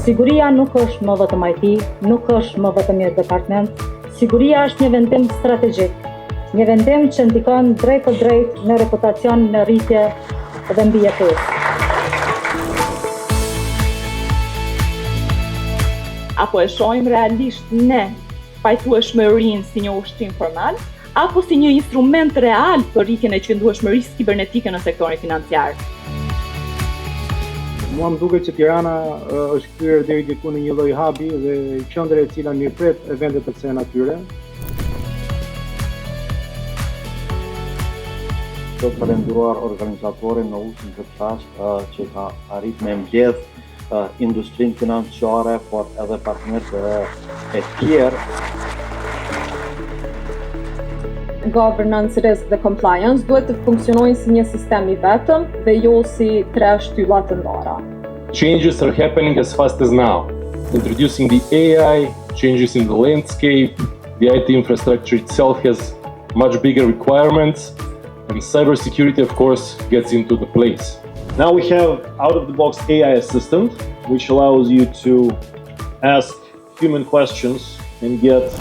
Siguria nuk është më vetëm IT, nuk është më vetëm një departament. Siguria është një vendim strategjik, një vendim që ndikon drejt për drejt në reputacion, në rritje dhe mbijetesë. Apo e shohim realisht ne pajtueshmërinë si një ushtrim formal, apo si një instrument real për rritjen e qëndrueshmërisë kibernetike në sektorin financiar. Mua më duket që Tirana është kthyer deri diku në një lloj hubi dhe qendre e cila mirëpret evente të kësaj natyre. Do të falenderuar organizatorin në ushtrin këtë rast që ka arrit me mbledh industrinë financiare, por edhe partnerët e tjerë. Governance, risk dhe compliance duhet të funksionojnë si një sistem i vetëm dhe jo si 3 shtylla të ndara. Changes are happening as fast as now. Introducing the AI, changes in the landscape, the IT infrastructure itself has much bigger requirements, and cybersecurity, of course, gets into the place. Now we have out-of-the-box AI assistant, which allows you to ask human questions and get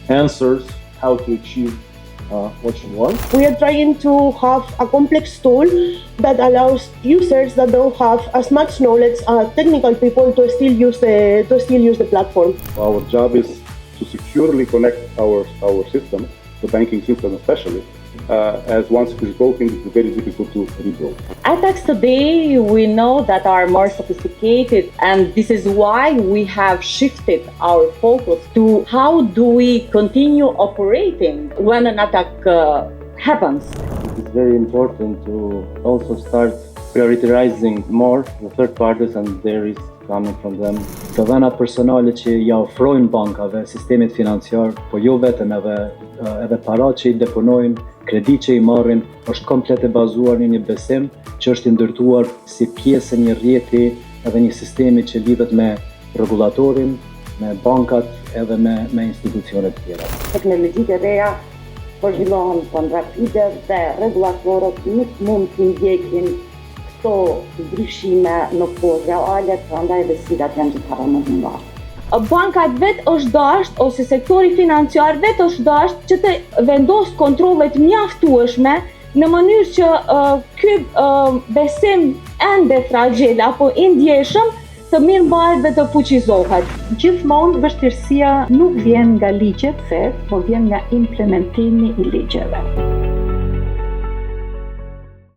answers how to achieve what you want. We are trying to have a complex tool that allows users that don't have as much knowledge as technical people to still use the platform. Our job is to securely connect our system, the banking system especially, as once it is broken, it's very difficult to rebuild. Attacks today, we know that are more sophisticated, and this is why we have shifted our focus to how do we continue operating when an attack happens. It is very important to also start prioritizing more the third parties and their risk coming from them. Të dhënat personale që ja ofrojnë bankave, sistemit financiar, po jo vetëm edhe parat që i deponojnë, kredi që i marrin, është komplet e bazuar në një besim që është ndërtuar si pjesë e një rrjeti edhe një sistemi që lidhet me rregullatorin, me bankat edhe me institucionet tjera. Teknologjitë e reja po zhvillohen rapide dhe rregullatorët nuk mund të ndjekin këto ndryshime në kohë reale, prandaj dhe sfidat janë gjithë më të mëdha. Bankat vetë është dashur ose sektori financiar vetë është dashur që të vendos kontrollet mjaftueshme në mënyrë që ky besim ende fragjil apo i ndjeshëm të mirëmbahet dhe të fuqizohet. Gjithmonë vështirësia nuk vjen nga ligjet, por vjen nga implementimi i ligjeve.